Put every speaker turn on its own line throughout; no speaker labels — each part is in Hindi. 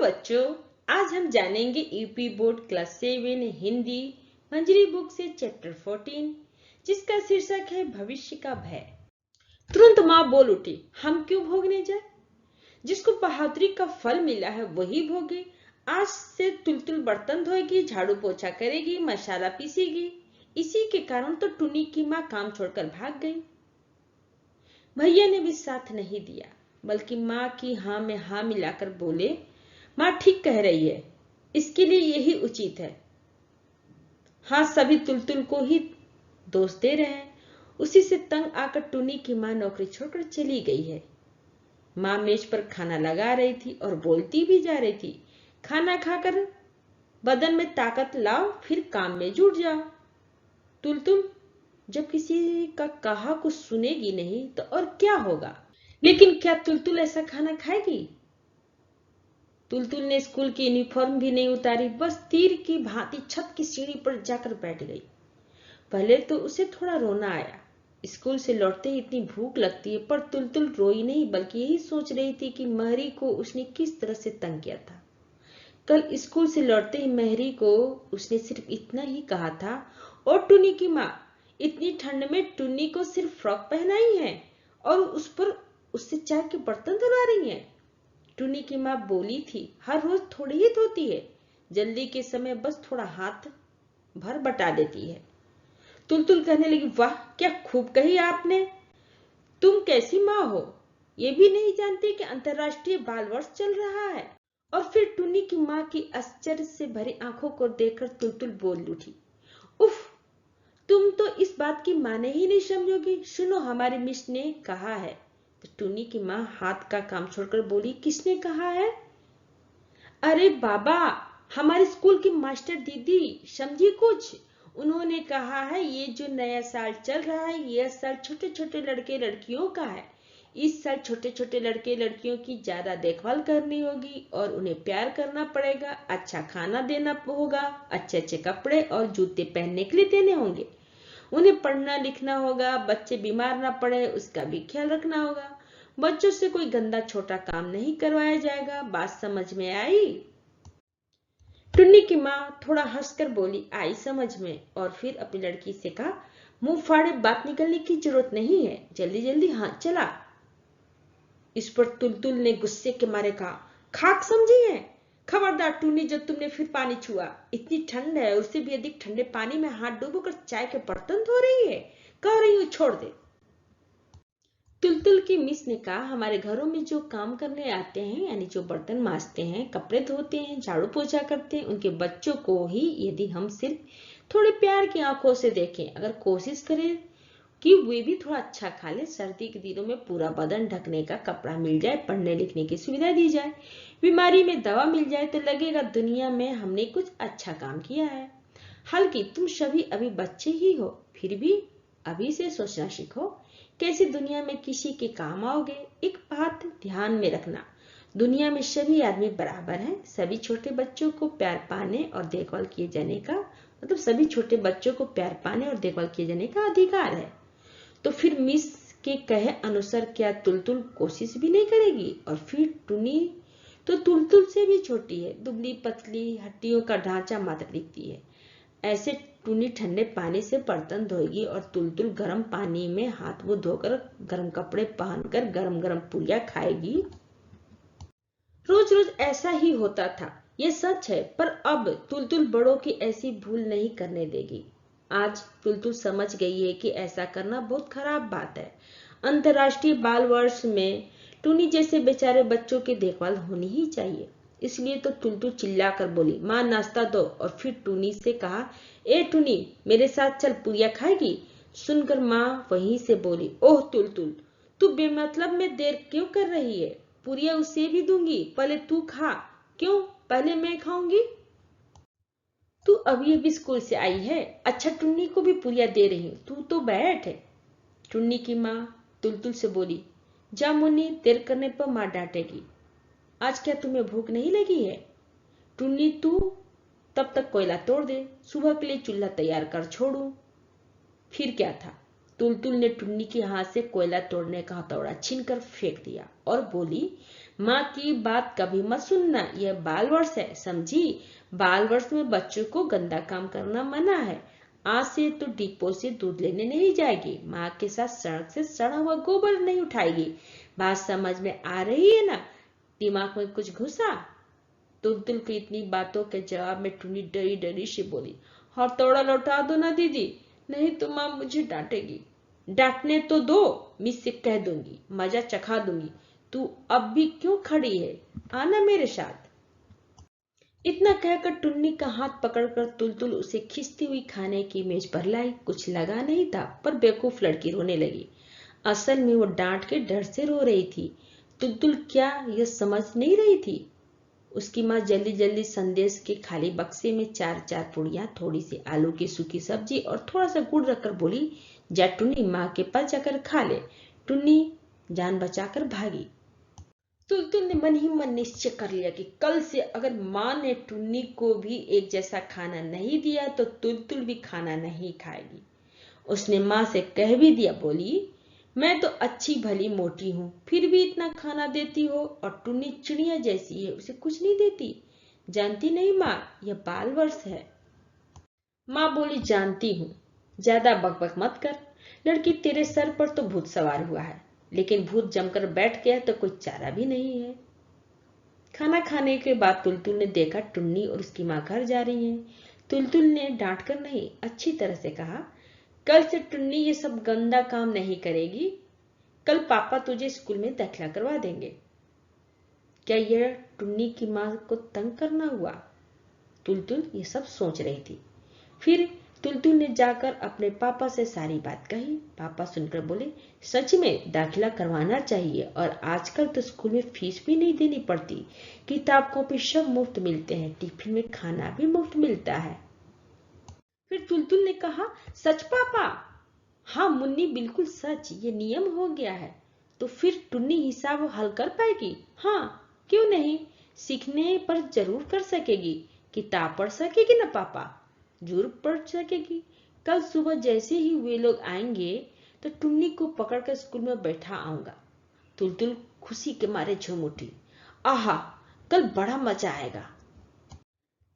बच्चों, आज हम जानेंगे यूपी बोर्ड क्लास 7 हिंदी मंजरी बुक से चैप्टर 14 जिसका शीर्षक है भविष्य का भय। तुरंत माँ बोल उठी, हम क्यों भोगने जाए? जिसको बहादुरी का फल मिला है वही भोगे। आज से तुलतुल बर्तन धोएगी, झाड़ू पोछा करेगी, मसाला पीसेगी। इसी के कारण तो टुनी की माँ काम छोड़कर भाग गई। भैया ने भी साथ नहीं दिया, बल्कि माँ की हाँ में हाँ मिलाकर बोले, माँ ठीक कह रही है, इसके लिए यही उचित है। हाँ, सभी तुलतुल को ही दोष दे रहे हैं। उसी से तंग आकर टुनी की माँ नौकरी छोड़कर चली गई है। माँ मेज पर खाना लगा रही थी और बोलती भी जा रही थी, खाना खाकर बदन में ताकत लाओ, फिर काम में जुट जाओ। तुलतुल जब किसी का कहा कुछ सुनेगी नहीं तो और क्या होगा? लेकिन क्या तुलतुल ऐसा खाना खाएगी? तुलतुल ने स्कूल की यूनिफॉर्म भी नहीं उतारी, बस तीर की भांति छत की सीढ़ी पर जाकर बैठ गई। पहले तो उसे थोड़ा रोना आया। स्कूल से लौटते ही इतनी भूख लगती है, पर तुलतुल रोई नहीं, बल्कि यही सोच रही थी कि महरी को उसने किस तरह से तंग किया था। कल स्कूल से लौटते ही महरी को उसने सिर्फ इतना ही कहा था, और टुनी की माँ, इतनी ठंड में टुनी को सिर्फ फ्रॉक पहनाई है और उस पर उससे चाय के बर्तन धुला रही है। टुनी की माँ बोली थी, हर रोज थोड़ी ही धोती है, जल्दी के समय बस थोड़ा हाथ भर बटा देती है। तुलतुल कहने लगी, वाह क्या खूब कही आपने, तुम कैसी माँ हो, ये भी नहीं जानती कि अंतर्राष्ट्रीय बाल वर्ष चल रहा है। और फिर टुनी की माँ की आश्चर्य से भरी आंखों को देखकर तुलतुल बोल उठी, उफ, तुम तो इस बात की माने ही नहीं समझोगी। सुनो, हमारी मिस ने कहा है। तो टुनी की माँ हाथ का काम छोड़कर बोली, किसने कहा है? अरे बाबा, हमारे स्कूल की मास्टर दीदी, समझी कुछ? उन्होंने कहा है ये जो नया साल चल रहा है, यह साल छोटे छोटे लड़के लड़कियों का है। इस साल छोटे छोटे लड़के लड़कियों की ज्यादा देखभाल करनी होगी और उन्हें प्यार करना पड़ेगा, अच्छा खाना देना होगा, अच्छे अच्छे कपड़े और जूते पहनने के लिए देने होंगे, उन्हें पढ़ना लिखना होगा, बच्चे बीमार ना पड़े उसका भी ख्याल रखना होगा, बच्चों से कोई गंदा छोटा काम नहीं करवाया जाएगा। बात समझ में आई? टुन्नी की माँ थोड़ा हंसकर बोली, आई समझ में। और फिर अपनी लड़की से कहा, मुंह फाड़े बात निकलने की जरूरत नहीं है, जल्दी जल्दी हाथ चला। इस पर तुलतुल ने गुस्से के मारे कहा, खाक समझी है? खबरदार टूनी, जब तुमने फिर पानी छुआ, इतनी ठंड है, उससे भी अधिक ठंडे पानी में हाथ डूबोकर चाय के बर्तन धो रही है, कह रही हूँ छोड़ दे। तुलतुल की मिस ने कहा, हमारे घरों में जो काम करने आते हैं, यानी जो बर्तन मांजते हैं, कपड़े धोते हैं, झाड़ू पोछा करते हैं, उनके बच्चों को ही यदि हम सिर्फ थोड़े प्यार की आंखों से देखें, अगर कोशिश करें कि वे भी थोड़ा अच्छा खा ले, सर्दी के दिनों में पूरा बदन ढकने का कपड़ा मिल जाए, पढ़ने लिखने की सुविधा दी जाए, बीमारी में दवा मिल जाए, तो लगेगा दुनिया में हमने कुछ अच्छा काम किया है। हालांकि तुम सभी अभी बच्चे ही हो, फिर भी अभी से सोचना सीखो, कैसे दुनिया में किसी के काम आओगे। एक बात ध्यान में रखना, दुनिया में सभी आदमी बराबर हैं। सभी छोटे बच्चों को प्यार पाने और देखभाल किए जाने का, मतलब सभी छोटे बच्चों को प्यार पाने और देखभाल किए जाने का अधिकार है। तो फिर मिस के कहे अनुसार क्या तुलतुल कोशिश भी नहीं करेगी? और फिर टुनी तो तुलतुल से भी छोटी है, दुबली पतली, हड्डियों का ढांचा मात्र दिखती है। ऐसे टुनी ठंडे पानी से बर्तन धोएगी और तुलतुल गर्म पानी में हाथ मुंह धोकर गर्म कपड़े पहनकर गरम गरम पुड़िया खाएगी। रोज रोज ऐसा ही होता था, ये सच है, पर अब तुलतुल बड़ों की ऐसी भूल नहीं करने देगी। आज तुलतुल समझ गई है कि ऐसा करना बहुत खराब बात है। अंतर्राष्ट्रीय बाल वर्ष में टुनी जैसे बेचारे बच्चों की देखभाल होनी ही चाहिए। इसलिए तो तुलतुल चिल्लाकर बोली, माँ नाश्ता दो। और फिर टुनी से कहा, ए टुनी, मेरे साथ चल, पुड़िया खाएगी? सुनकर माँ वहीं से बोली, ओह तुलतुल, तू बेमतलब में देर क्यों कर रही है? पुड़िया उसे भी दूंगी, पहले तू खा। क्यों पहले मैं खाऊंगी? तू अभी अभी स्कूल से आई है, अच्छा टुन्नी को भी पुड़िया दे रही हूँ, तू तो बैठ। टुन्नी की माँ तुलतुल से बोली, जा मुन्नी, देर करने पर माँ डांटेगी। आज क्या तुम्हें भूख नहीं लगी है? टुन्नी, तू तब तक कोयला तोड़ दे, सुबह के लिए चूल्हा तैयार कर छोड़ू। फिर क्या था, तुलतुल ने टुन्नी के हाथ से कोयला तोड़ने का हथौड़ा छीनकर फेंक दिया और बोली, माँ की बात कभी मत सुनना, यह बाल वर्ष है, समझी? बाल वर्ष में बच्चों को गंदा काम करना मना है। आज से तो डिपो से दूध लेने नहीं जाएगी, माँ के साथ सड़क से सड़ा हुआ गोबर नहीं उठाएगी। बात समझ में आ रही है ना? दिमाग में कुछ घुसा? तुलतुल की इतनी बातों के जवाब में टुन्नी डरी डरी से बोली, हथौड़ा लौटा दो ना दीदी, नहीं तो माँ मुझे डांटेगी। डांटने तो दो, मिस से कह दूंगी, मजा चखा दूंगी। तू अब भी क्यों खड़ी है, आना मेरे साथ। इतना कहकर टुन्नी का हाथ पकड़कर तुलतुल उसे खींचती हुई खाने की मेज पर लाई। कुछ लगा नहीं था, पर बेवकूफ लड़की रोने लगी। असल में वो डांट के डर से रो रही थी। तुलतुल क्या यह समझ नहीं रही थी? उसकी माँ जल्दी जल्दी संदेश के खाली बक्से में चार चार पुड़ियां, थोड़ी सी आलू की सूखी सब्जी और थोड़ा सा गुड़ रखकर बोली, जा टुन्नी, माँ के पास जाकर खा ले। टुन्नी जान बचाकर भागी। तुलतुल ने मन ही मन निश्चय कर लिया कि कल से अगर माँ ने टुन्नी को भी एक जैसा खाना नहीं दिया तो तुलतुल भी खाना नहीं खाएगी। उसने माँ से कह भी दिया, बोली, मैं तो अच्छी भली मोटी हूँ, फिर भी इतना खाना देती हो, और टुन्नी चिड़िया जैसी है, उसे कुछ नहीं देती। जानती नहीं माँ, यह बाल वर्ष है। माँ बोली, जानती हूँ, ज्यादा बकबक मत कर। लड़की, तेरे सर पर तो भूत सवार हुआ है, लेकिन भूत जमकर बैठ गया तो कोई चारा भी नहीं है। खाना खाने के बाद तुलतुल ने देखा टुन्नी और उसकी माँ घर जा रही हैं। तुलतुल ने डांट कर नहीं, अच्छी तरह से कहा, कल से टुन्नी ये सब गंदा काम नहीं करेगी। कल पापा तुझे स्कूल में दाखिला करवा देंगे। क्या यह टुन्नी की माँ को तंग करना हुआ? तुलतुल ये सब सोच रही थी। फिर तुलतुल ने जाकर अपने पापा से सारी बात कही। पापा सुनकर बोले, सच में दाखिला करवाना चाहिए, और आजकल तो स्कूल में फीस भी नहीं देनी पड़ती, किताब कॉपी सब मुफ्त मिलते हैं, टिफिन में खाना भी मुफ्त मिलता है। फिर तुलतुल ने कहा, सच पापा? हाँ मुन्नी, बिल्कुल सच, ये नियम हो गया है। तो फिर टुन्नी हिसाब हल कर पाएगी? हाँ, क्यों नहीं, सीखने पर जरूर कर सकेगी। किताब पढ़ सकेगी ना पापा? जरूर पढ़ सकेगी। कल सुबह जैसे ही वे लोग आएंगे तो टुन्नी को पकड़कर स्कूल में बैठा आऊंगा। तुलतुल खुशी के मारे झूम उठी, आहा, कल बड़ा मजा आएगा।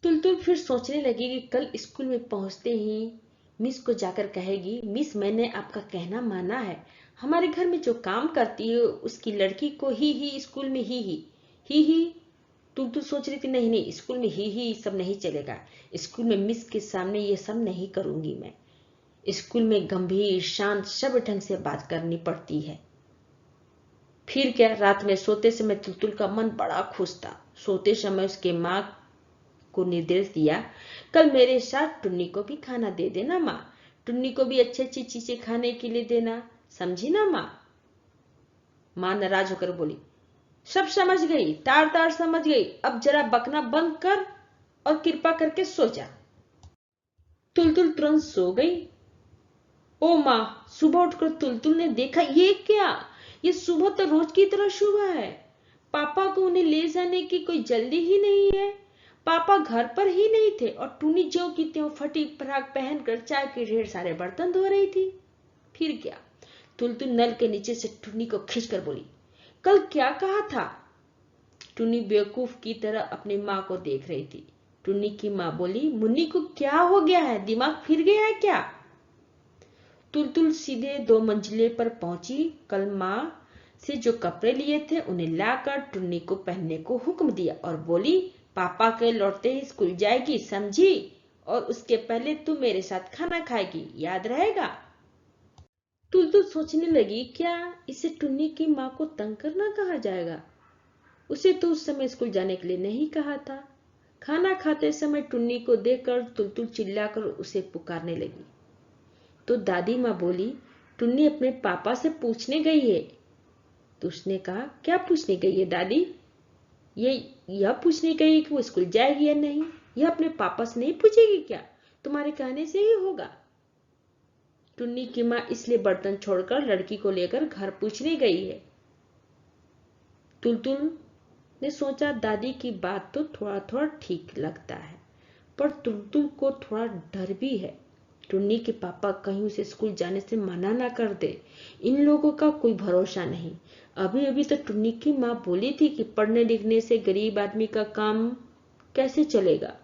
तुलतुल फिर सोचने लगी कि कल स्कूल में पहुंचते ही मिस को जाकर कहेगी, मिस मैंने आपका कहना माना है, हमारे घर में जो काम करती है उसकी लड़की को ही स्कूल में ही। तुलतुल सोच रही थी, नहीं नहीं, स्कूल में ही सब नहीं चलेगा। स्कूल में मिस के सामने ये सब नहीं करूंगी मैं। स्कूल में गंभीर शांत सब ढंग से बात करनी पड़ती है। फिर क्या, रात में सोते समय तुलतुल का मन बड़ा खुश था। सोते समय उसके माँ को निर्देश दिया, कल मेरे साथ टुन्नी को भी खाना दे देना माँ, टुन्नी को भी अच्छी अच्छी चीजें खाने के लिए देना, समझी ना माँ? माँ नाराज होकर बोली, सब समझ गई, तार तार समझ गई, अब जरा बकना बंद कर और कृपा करके सो जा। तुलतुल तुरंत सो गई। ओ माँ, सुबह उठकर तुलतुल ने देखा, ये क्या, ये सुबह तो रोज की तरह सुबह है। पापा को उन्हें ले जाने की कोई जल्दी ही नहीं है। पापा घर पर ही नहीं थे और टुन्नी ज्यों की त्यों फटी फ्राक पहनकर चाय के ढेर सारे बर्तन धो रही थी। फिर क्या, तुलतुल नल के नीचे से टुन्नी को खींचकर बोली, कल क्या कहा था? टुन्नी बेवकूफ की तरह अपनी माँ को देख रही थी। टुन्नी की माँ बोली, मुन्नी को क्या हो गया है, दिमाग फिर गया है क्या? तुलतुल सीधे 2 मंजिले पर पहुंची। कल माँ से जो कपड़े लिए थे उन्हें लाकर टुन्नी को पहनने को हुक्म दिया और बोली, पापा के लौटते ही स्कूल जाएगी, समझी? और उसके पहले तू मेरे साथ खाना खाएगी, याद रहेगा? तुलतुल सोचने लगी, क्या इसे टुन्नी की माँ को तंग करना कहा जाएगा? उसे तो उस समय स्कूल जाने के लिए नहीं कहा था। खाना खाते समय टुन्नी को देखकर तुलतुल चिल्लाकर उसे पुकारने लगी। तो दादी माँ बोली, टुन्नी अपने पापा से पूछने गई है। तो उसने कहा, क्या पूछने गई है दादी? यह पूछने गई कि वो स्कूल जाएगी या नहीं। यह अपने पापा से नहीं पूछेगी क्या? तुम्हारे कहने से ही होगा। टुन्नी की माँ इसलिए बर्तन छोड़कर लड़की को लेकर घर पूछने गई है। तुलतुल ने सोचा, दादी की बात तो थोड़ा थोड़ा ठीक लगता है, पर तुलतुल को थोड़ा डर भी है। टुन्नी के पापा कहीं उसे स्कूल जाने से मना ना कर दे। इन लोगों का कोई भरोसा नहीं। अभी अभी तो टुन्नी की माँ बोली थी कि पढ़ने लिखने से गरीब आदमी का काम कैसे चलेगा,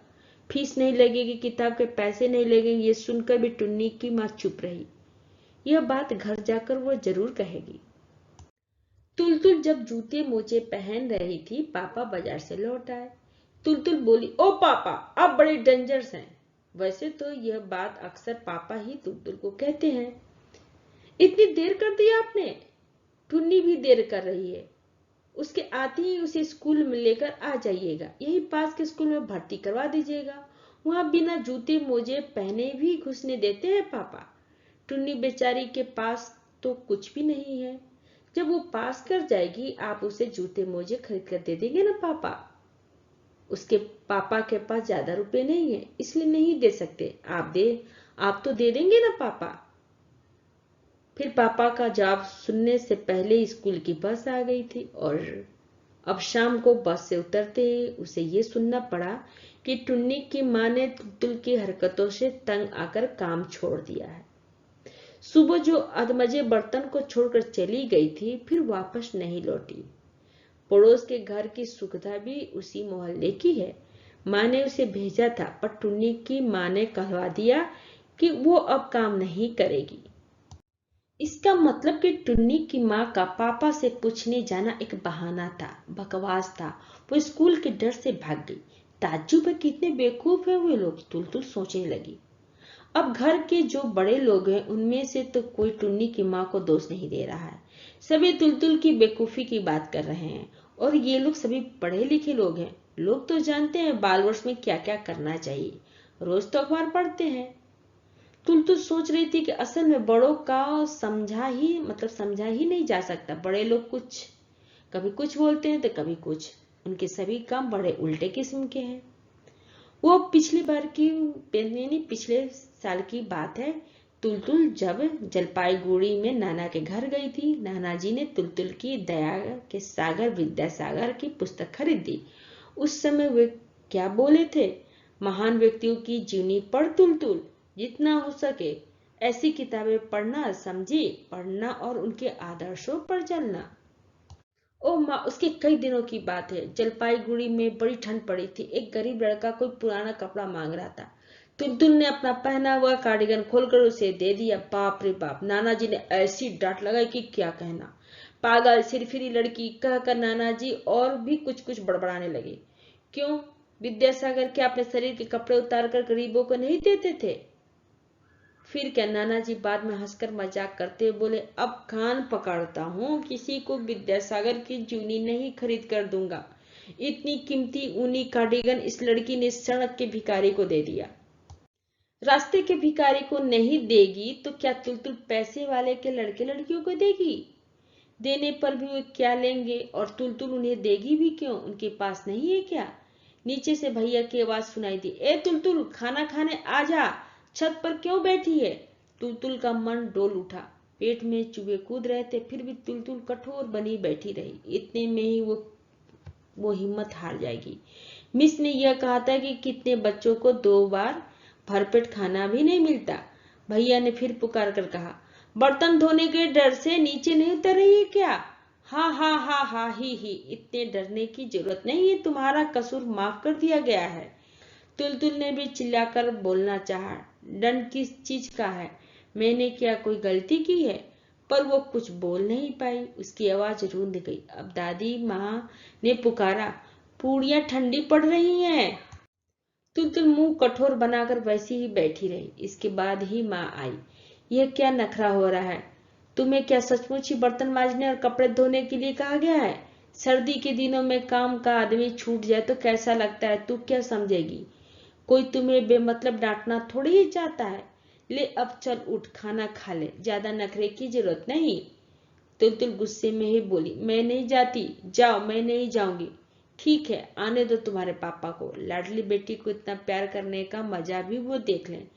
फीस नहीं लगेगी, किताब के पैसे नहीं लगेंगे। ये सुनकर भी टुन्नी की माँ चुप रही। यह बात घर जाकर वो जरूर कहेगी। तुलतुल जब जूते मोजे पहन रही थी, पापा बाजार से लौट आए। तुलतुल बोली, ओ पापा, आप बड़े डेंजरस हैं। वैसे तो यह बात अक्सर पापा ही तुलतुल को कहते हैं। इतनी देर कर दी आपने? टुन्नी भी देर कर रही है। उसके आते ही उसे स्कूल में लेकर आ जाइएगा। यही पास के स्कूल में भर्ती करवा दीजिएगा। वहां बिना जूते मोजे पहने भी घुसने देते हैं पापा। टुन्नी बेचारी के पास तो कुछ भी नहीं है। जब वो पास कर जाएगी, आप उसे जूते मोजे खरीद कर दे देंगे ना पापा? उसके पापा के पास ज्यादा रुपए नहीं है, इसलिए नहीं दे सकते। आप तो दे देंगे ना पापा? फिर पापा का जवाब सुनने से पहले ही स्कूल की बस आ गई थी और अब शाम को बस से उतरते ही उसे ये सुनना पड़ा कि टुन्नी की माँ ने तुलतुल की हरकतों से तंग आकर काम छोड़ दिया है। सुबह जो अधमजे बर्तन को छोड़कर चली गई थी, फिर वापस नहीं लौटी। पड़ोस के घर की सुखदा भी उसी मोहल्ले की है। माँ ने उसे भेजा था, पर टुन्नी की माँ ने कहवा दिया कि वो अब काम नहीं करेगी। इसका मतलब कि टुन्नी की माँ का पापा से पूछने जाना एक बहाना था, बकवास था। वो स्कूल के डर से भाग गई। ताज्जुब है, कितने बेवकूफ हैं वे लोग, तुलतुल सोचने लगी। अब घर के जो बड़े लोग हैं, उनमें से तो कोई टुन्नी की माँ को दोष नहीं दे रहा है। सभी तुलतुल की बेवकूफी की बात कर रहे हैं। और ये लोग सभी पढ़े लिखे लोग हैं। लोग तो जानते हैं बाल वर्ष में क्या क्या करना चाहिए। रोज तो अखबार पढ़ते हैं। तुलतुल सोच रही थी कि असल में बड़ों का समझा ही नहीं जा सकता। बड़े लोग कभी कुछ बोलते हैं तो कभी कुछ। उनके सभी काम बड़े उल्टे किस्म के हैं। वो पिछले साल की बात है। तुलतुल जब जलपाईगुड़ी में नाना के घर गई थी, नाना जी ने तुलतुल की दया के सागर विद्यासागर की पुस्तक खरीद दी। उस समय वे क्या बोले थे, महान व्यक्तियों की जीवनी पढ़ तुलतुल, जितना हो सके ऐसी किताबें पढ़ना, समझी, पढ़ना और उनके आदर्शों पर चलना। ओ माँ, उसके कई दिनों की बात है। जलपाईगुड़ी में बड़ी ठंड पड़ी थी। एक गरीब लड़का कोई पुराना कपड़ा मांग रहा था। तुलतुल ने अपना पहना हुआ कार्डिगन खोलकर उसे दे दिया। बाप रे बाप, नाना जी ने ऐसी डांट लगाई कि क्या कहना। पागल सिरफिरी लड़की कहकर नाना जी और भी कुछ कुछ बड़बड़ाने लगे। क्यों विद्यासागर, क्या अपने शरीर के कपड़े उतारकर गरीबों को नहीं देते थे? फिर क्या? नाना जी बाद में हंसकर मजाक करते हुए बोले, अब कान पकड़ता हूँ, किसी को विद्यासागर की जूनी नहीं खरीद कर दूंगा। इतनी कीमती ऊनी कार्डिगन इस लड़की ने सड़क के भिखारी को दे दिया। रास्ते के भिखारी को नहीं देगी तो क्या तुलतुल पैसे वाले के लड़के लड़कियों को देगी? देने पर भी वे क्या लेंगे? और तुलतुल उन्हें देगी भी क्यों? उनके पास नहीं है क्या? नीचे से भैया की आवाज सुनाई दी, ए तुलतुल, खाना खाने आ जा, छत पर क्यों बैठी है? तुलतुल का मन डोल उठा। पेट में चूहे कूद रहे थे, फिर भी तुलतुल कठोर बनी बैठी रही। इतने में ही वो हिम्मत हार जाएगी। मिस ने यह कहा था कि कितने बच्चों को 2 बार भरपेट खाना भी नहीं मिलता। भैया ने फिर पुकार कर कहा, बर्तन धोने के डर से नीचे नहीं उतर रही है क्या? हाँ हाँ हाँ हाँ ही, इतने डरने की जरूरत नहीं है, तुम्हारा कसूर माफ कर दिया गया है। तुलतुल ने भी चिल्लाकर बोलना चाहा, दंड किस चीज का है? मैंने क्या कोई गलती की है? पर वो कुछ बोल नहीं पाई। उसकी आवाज रूंध गई। अब दादी माँ ने पुकारा, पूड़ियां ठंडी पड़ रही हैं। तुलतुल मुंह कठोर बनाकर वैसी ही बैठी रही। इसके बाद ही माँ आई। यह क्या नखरा हो रहा है? तुम्हें क्या सचमुच ही बर्तन मांजने और कपड़े धोने के लिए कहा गया है? सर्दी के दिनों में काम का आदमी छूट जाए तो कैसा लगता है, तू क्या समझेगी? कोई तुम्हें बेमतलब डांटना थोड़ी ही चाहता है। ले अब चल उठ, खाना खा ले, ज्यादा नखरे की जरूरत नहीं। तुलतुल गुस्से में ही बोली, मैं नहीं जाती। जाओ, मैं नहीं जाऊंगी। ठीक है, आने दो तुम्हारे पापा को। लाडली बेटी को इतना प्यार करने का मजा भी वो देख लें।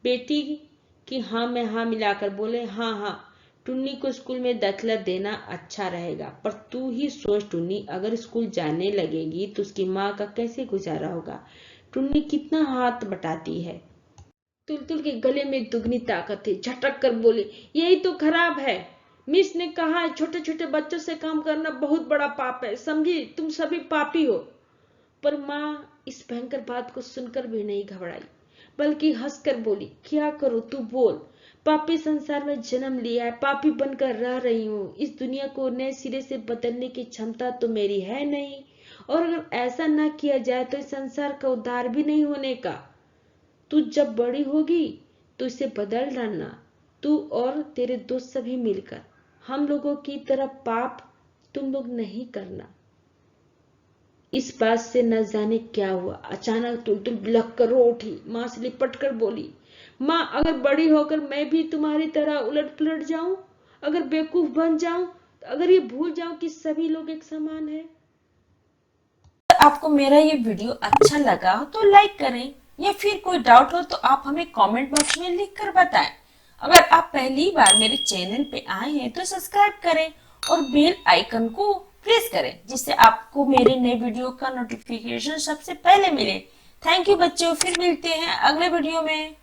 बेटी की हाँ में हाँ मिलाकर बोले, हाँ हाँ, टुन्नी को स्कूल में दाखिला देना अच्छा रहेगा। पर तू ही सोच टुन्नी, अगर स्कूल जाने लगेगी तो उसकी माँ का कैसे गुजारा होगा? टुन्नी कितना हाथ बटाती है। तुलतुल के गले में दुगनी ताकत थी। झटक कर बोली, यही तो खराब है। मिस ने कहा छोटे छोटे बच्चों से काम करना बहुत बड़ा पाप है, समझी, तुम सभी पापी हो। पर माँ इस भयंकर बात को सुनकर भी नहीं घबराई, बल्कि हंसकर बोली, क्या करूं, तू बोल। पापी संसार में जन्म लिया है, पापी बनकर रह रही हूँ। इस दुनिया को नए सिरे से बदलने की क्षमता तो मेरी है नहीं, और अगर ऐसा न किया जाए तो इस संसार का उद्धार भी नहीं होने का। तू जब बड़ी होगी तो इसे बदल डालना, तू और तेरे दोस्त सभी मिलकर। हम लोगों की तरह पाप तुम लोग नहीं करना। इस बात से न जाने क्या हुआ, अचानक तुलतुल बिलख कर रो उठी। माँ से लिपट कर बोली, माँ अगर बड़ी होकर मैं भी तुम्हारी तरह उलट पुलट जाऊं, अगर बेवकूफ बन जाऊं, अगर ये भूल जाऊं कि सभी लोग एक समान है।
अगर आपको मेरा ये वीडियो अच्छा लगा हो तो लाइक करें, या फिर कोई डाउट हो तो आप हमें कमेंट बॉक्स में लिख कर बताएं। अगर आप पहली बार मेरे चैनल पे आए हैं तो सब्सक्राइब करें और बेल आइकन को प्रेस करें, जिससे आपको मेरे नए वीडियो का नोटिफिकेशन सबसे पहले मिले। थैंक यू बच्चों, फिर मिलते हैं अगले वीडियो में।